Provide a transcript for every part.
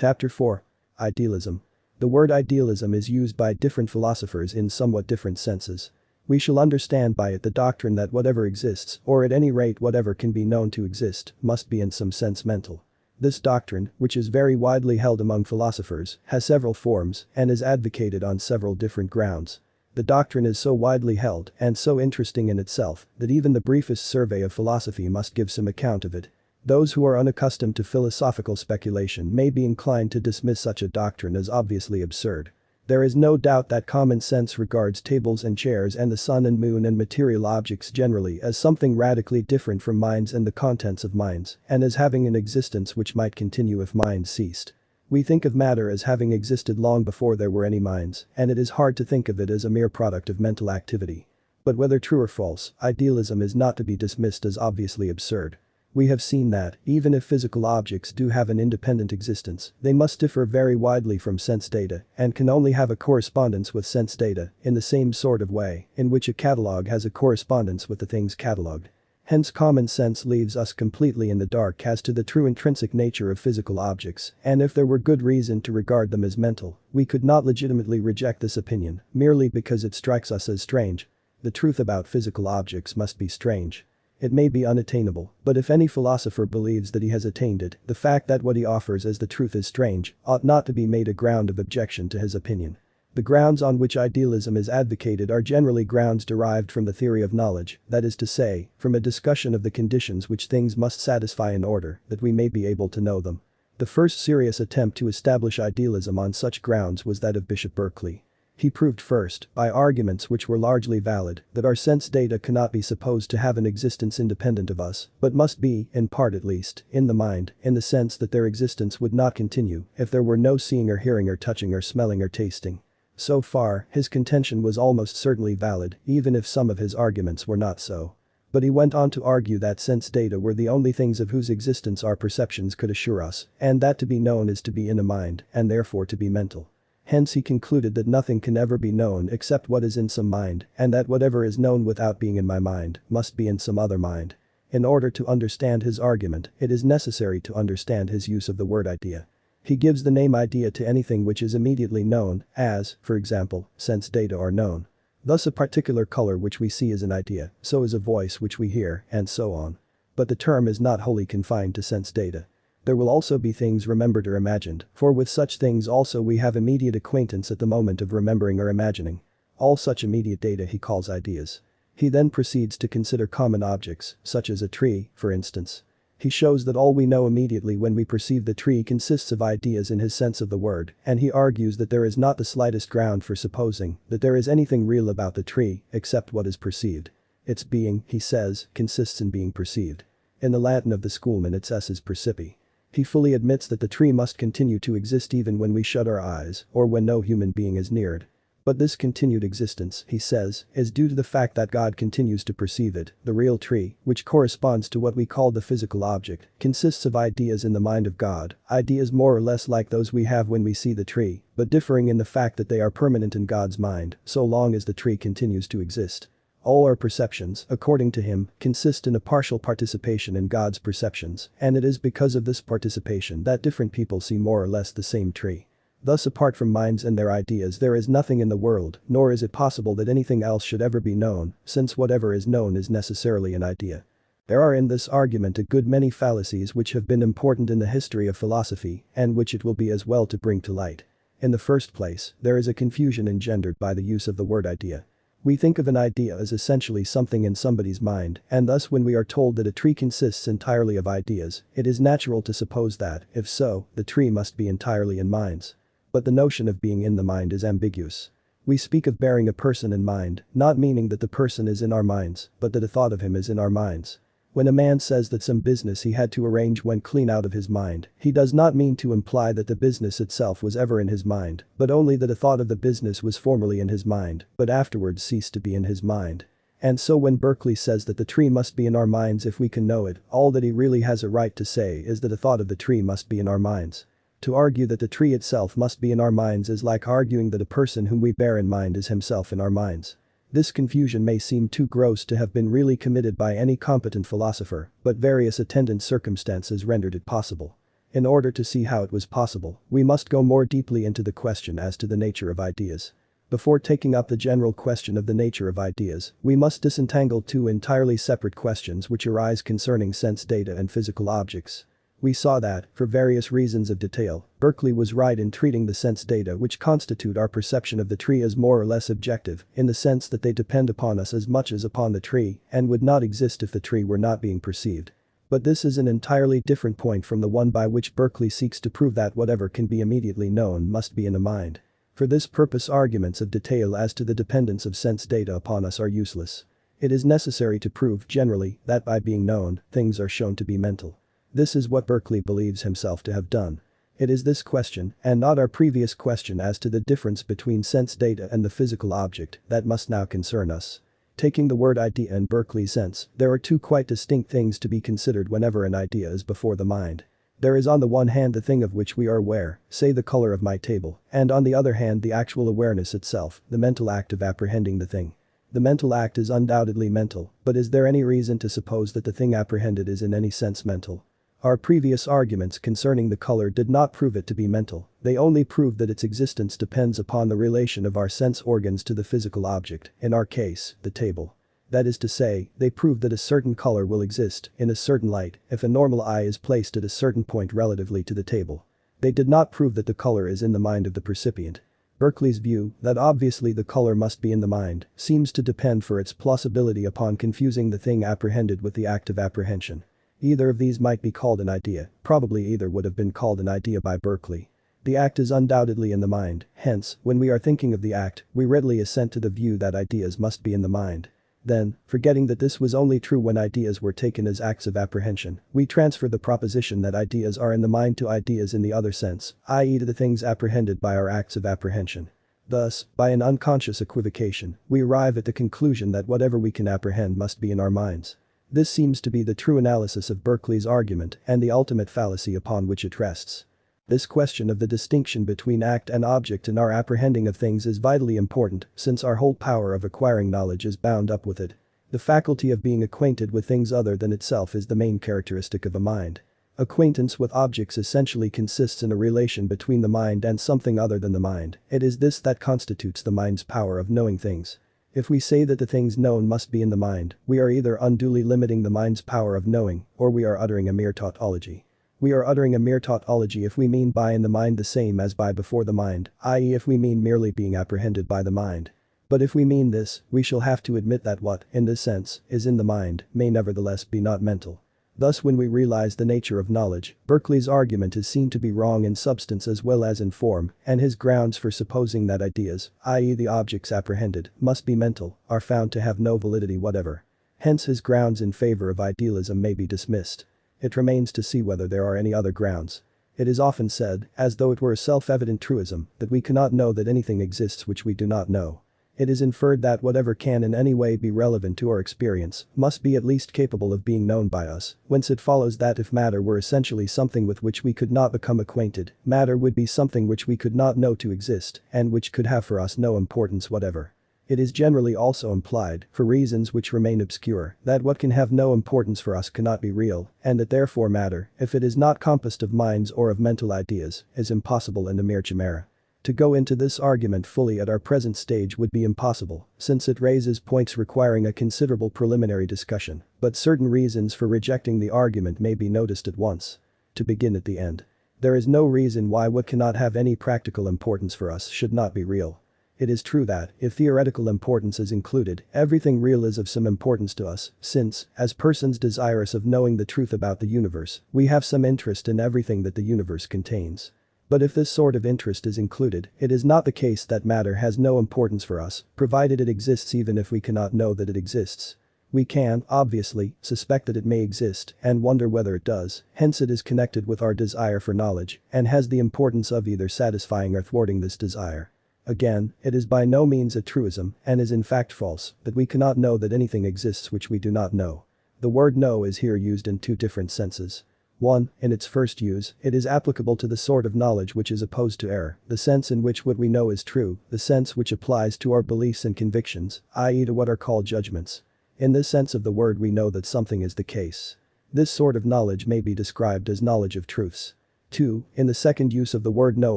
Chapter 4. Idealism. The word idealism is used by different philosophers in somewhat different senses. We shall understand by it the doctrine that whatever exists, or at any rate whatever can be known to exist, must be in some sense mental. This doctrine, which is very widely held among philosophers, has several forms and is advocated on several different grounds. The doctrine is so widely held and so interesting in itself that even the briefest survey of philosophy must give some account of it. Those who are unaccustomed to philosophical speculation may be inclined to dismiss such a doctrine as obviously absurd. There is no doubt that common sense regards tables and chairs and the sun and moon and material objects generally as something radically different from minds and the contents of minds, and as having an existence which might continue if minds ceased. We think of matter as having existed long before there were any minds, and it is hard to think of it as a mere product of mental activity. But whether true or false, idealism is not to be dismissed as obviously absurd. We have seen that, even if physical objects do have an independent existence, they must differ very widely from sense data and can only have a correspondence with sense data in the same sort of way in which a catalog has a correspondence with the things catalogued. Hence common sense leaves us completely in the dark as to the true intrinsic nature of physical objects, and if there were good reason to regard them as mental, we could not legitimately reject this opinion merely because it strikes us as strange. The truth about physical objects must be strange. It may be unattainable, but if any philosopher believes that he has attained it, the fact that what he offers as the truth is strange ought not to be made a ground of objection to his opinion. The grounds on which idealism is advocated are generally grounds derived from the theory of knowledge, that is to say, from a discussion of the conditions which things must satisfy in order that we may be able to know them. The first serious attempt to establish idealism on such grounds was that of Bishop Berkeley. He proved first, by arguments which were largely valid, that our sense data cannot be supposed to have an existence independent of us, but must be, in part at least, in the mind, in the sense that their existence would not continue if there were no seeing or hearing or touching or smelling or tasting. So far, his contention was almost certainly valid, even if some of his arguments were not so. But he went on to argue that sense data were the only things of whose existence our perceptions could assure us, and that to be known is to be in a mind, and therefore to be mental. Hence he concluded that nothing can ever be known except what is in some mind, and that whatever is known without being in my mind must be in some other mind. In order to understand his argument, it is necessary to understand his use of the word idea. He gives the name idea to anything which is immediately known, as, for example, sense data are known. Thus a particular color which we see is an idea, so is a voice which we hear, and so on. But the term is not wholly confined to sense data. There will also be things remembered or imagined, for with such things also we have immediate acquaintance at the moment of remembering or imagining. All such immediate data he calls ideas. He then proceeds to consider common objects, such as a tree, for instance. He shows that all we know immediately when we perceive the tree consists of ideas in his sense of the word, and he argues that there is not the slightest ground for supposing that there is anything real about the tree except what is perceived. Its being, he says, consists in being perceived. In the Latin of the schoolman its esse is percipi. He fully admits that the tree must continue to exist even when we shut our eyes or when no human being is near it. But this continued existence, he says, is due to the fact that God continues to perceive it. The real tree, which corresponds to what we call the physical object, consists of ideas in the mind of God, ideas more or less like those we have when we see the tree, but differing in the fact that they are permanent in God's mind so long as the tree continues to exist. All our perceptions, according to him, consist in a partial participation in God's perceptions, and it is because of this participation that different people see more or less the same tree. Thus apart from minds and their ideas there is nothing in the world, nor is it possible that anything else should ever be known, since whatever is known is necessarily an idea. There are in this argument a good many fallacies which have been important in the history of philosophy, and which it will be as well to bring to light. In the first place, there is a confusion engendered by the use of the word idea. We think of an idea as essentially something in somebody's mind, and thus when we are told that a tree consists entirely of ideas, it is natural to suppose that, if so, the tree must be entirely in minds. But the notion of being in the mind is ambiguous. We speak of bearing a person in mind, not meaning that the person is in our minds, but that a thought of him is in our minds. When a man says that some business he had to arrange went clean out of his mind, he does not mean to imply that the business itself was ever in his mind, but only that a thought of the business was formerly in his mind, but afterwards ceased to be in his mind. And so when Berkeley says that the tree must be in our minds if we can know it, all that he really has a right to say is that a thought of the tree must be in our minds. To argue that the tree itself must be in our minds is like arguing that a person whom we bear in mind is himself in our minds. This confusion may seem too gross to have been really committed by any competent philosopher, but various attendant circumstances rendered it possible. In order to see how it was possible, we must go more deeply into the question as to the nature of ideas. Before taking up the general question of the nature of ideas, we must disentangle two entirely separate questions which arise concerning sense data and physical objects. We saw that, for various reasons of detail, Berkeley was right in treating the sense data which constitute our perception of the tree as more or less objective, in the sense that they depend upon us as much as upon the tree and would not exist if the tree were not being perceived. But this is an entirely different point from the one by which Berkeley seeks to prove that whatever can be immediately known must be in the mind. For this purpose, arguments of detail as to the dependence of sense data upon us are useless. It is necessary to prove generally that by being known, things are shown to be mental. This is what Berkeley believes himself to have done. It is this question, and not our previous question as to the difference between sense data and the physical object, that must now concern us. Taking the word idea in Berkeley's sense, there are two quite distinct things to be considered whenever an idea is before the mind. There is on the one hand the thing of which we are aware, say the color of my table, and on the other hand the actual awareness itself, the mental act of apprehending the thing. The mental act is undoubtedly mental, but is there any reason to suppose that the thing apprehended is in any sense mental? Our previous arguments concerning the color did not prove it to be mental, they only proved that its existence depends upon the relation of our sense organs to the physical object, in our case, the table. That is to say, they proved that a certain color will exist, in a certain light, if a normal eye is placed at a certain point relatively to the table. They did not prove that the color is in the mind of the percipient. Berkeley's view, that obviously the color must be in the mind, seems to depend for its plausibility upon confusing the thing apprehended with the act of apprehension. Either of these might be called an idea, probably either would have been called an idea by Berkeley. The act is undoubtedly in the mind, hence, when we are thinking of the act, we readily assent to the view that ideas must be in the mind. Then, forgetting that this was only true when ideas were taken as acts of apprehension, we transfer the proposition that ideas are in the mind to ideas in the other sense, i.e. to the things apprehended by our acts of apprehension. Thus, by an unconscious equivocation, we arrive at the conclusion that whatever we can apprehend must be in our minds. This seems to be the true analysis of Berkeley's argument and the ultimate fallacy upon which it rests. This question of the distinction between act and object in our apprehending of things is vitally important, since our whole power of acquiring knowledge is bound up with it. The faculty of being acquainted with things other than itself is the main characteristic of a mind. Acquaintance with objects essentially consists in a relation between the mind and something other than the mind. It is this that constitutes the mind's power of knowing things. If we say that the things known must be in the mind, we are either unduly limiting the mind's power of knowing, or we are uttering a mere tautology. We are uttering a mere tautology if we mean by in the mind the same as by before the mind, i.e. if we mean merely being apprehended by the mind. But if we mean this, we shall have to admit that what, in this sense, is in the mind, may nevertheless be not mental. Thus when we realize the nature of knowledge, Berkeley's argument is seen to be wrong in substance as well as in form, and his grounds for supposing that ideas, i.e. the objects apprehended, must be mental, are found to have no validity whatever. Hence his grounds in favor of idealism may be dismissed. It remains to see whether there are any other grounds. It is often said, as though it were a self-evident truism, that we cannot know that anything exists which we do not know. It is inferred that whatever can in any way be relevant to our experience must be at least capable of being known by us, whence it follows that if matter were essentially something with which we could not become acquainted, matter would be something which we could not know to exist and which could have for us no importance whatever. It is generally also implied, for reasons which remain obscure, that what can have no importance for us cannot be real, and that therefore matter, if it is not composed of minds or of mental ideas, is impossible and a mere chimera. To go into this argument fully at our present stage would be impossible, since it raises points requiring a considerable preliminary discussion, but certain reasons for rejecting the argument may be noticed at once. To begin at the end. There is no reason why what cannot have any practical importance for us should not be real. It is true that, if theoretical importance is included, everything real is of some importance to us, since, as persons desirous of knowing the truth about the universe, we have some interest in everything that the universe contains. But if this sort of interest is included, it is not the case that matter has no importance for us, provided it exists even if we cannot know that it exists. We can, obviously, suspect that it may exist and wonder whether it does, hence it is connected with our desire for knowledge and has the importance of either satisfying or thwarting this desire. Again, it is by no means a truism, and is in fact false, that we cannot know that anything exists which we do not know. The word know is here used in two different senses. 1. In its first use, it is applicable to the sort of knowledge which is opposed to error, the sense in which what we know is true, the sense which applies to our beliefs and convictions, i.e. to what are called judgments. In this sense of the word we know that something is the case. This sort of knowledge may be described as knowledge of truths. 2. In the second use of the word know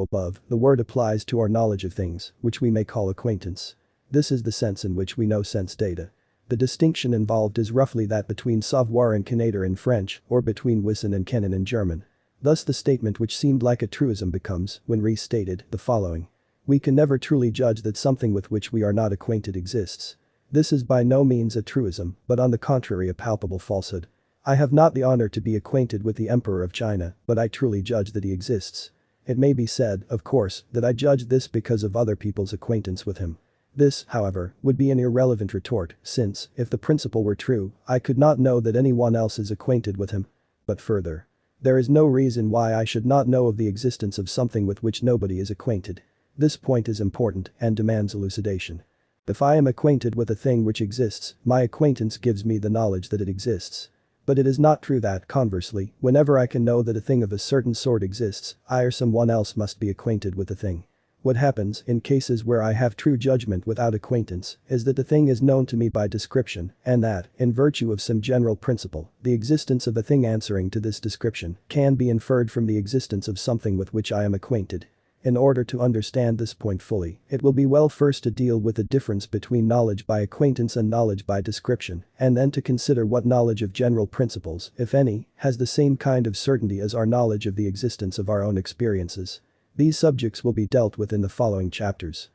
above, the word applies to our knowledge of things, which we may call acquaintance. This is the sense in which we know sense data. The distinction involved is roughly that between savoir and connaître in French or between wissen and kennen in German. Thus the statement which seemed like a truism becomes, when restated, the following. We can never truly judge that something with which we are not acquainted exists. This is by no means a truism, but on the contrary a palpable falsehood. I have not the honor to be acquainted with the Emperor of China, but I truly judge that he exists. It may be said, of course, that I judge this because of other people's acquaintance with him. This, however, would be an irrelevant retort, since, if the principle were true, I could not know that anyone else is acquainted with him. But further. There is no reason why I should not know of the existence of something with which nobody is acquainted. This point is important and demands elucidation. If I am acquainted with a thing which exists, my acquaintance gives me the knowledge that it exists. But it is not true that, conversely, whenever I can know that a thing of a certain sort exists, I or someone else must be acquainted with the thing. What happens, in cases where I have true judgment without acquaintance, is that the thing is known to me by description, and that, in virtue of some general principle, the existence of a thing answering to this description can be inferred from the existence of something with which I am acquainted. In order to understand this point fully, it will be well first to deal with the difference between knowledge by acquaintance and knowledge by description, and then to consider what knowledge of general principles, if any, has the same kind of certainty as our knowledge of the existence of our own experiences. These subjects will be dealt with in the following chapters.